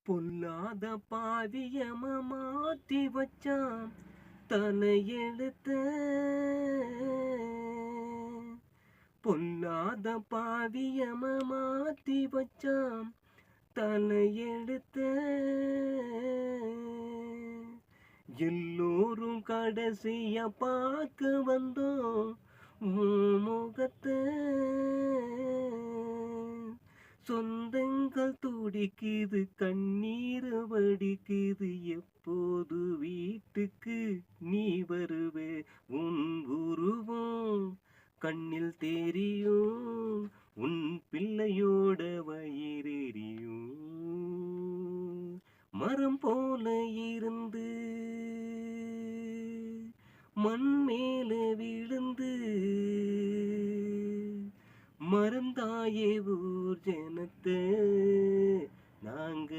பொல்லாத பாவியம மாத்தி வச்சான் தலையெழுத்த. பொல்லாத பாவியம மாத்தி வச்சான் தலையெழுத்த. எல்லோரும் கடைசிய பார்க்க வந்தோம் முகத்தை. சொந்தங்கள் துடிக்குது, கண்ணீர் வடிக்குது, எப்போது வீட்டுக்கு நீ வருவே? உன் உருவம் கண்ணில் தெரியும், உன் பிள்ளையோட வயிறெறியும். மரம் போல இருந்து மண் மேல விழுந்து மறந்தாயே ஊர் ஜனத்தை நாங்க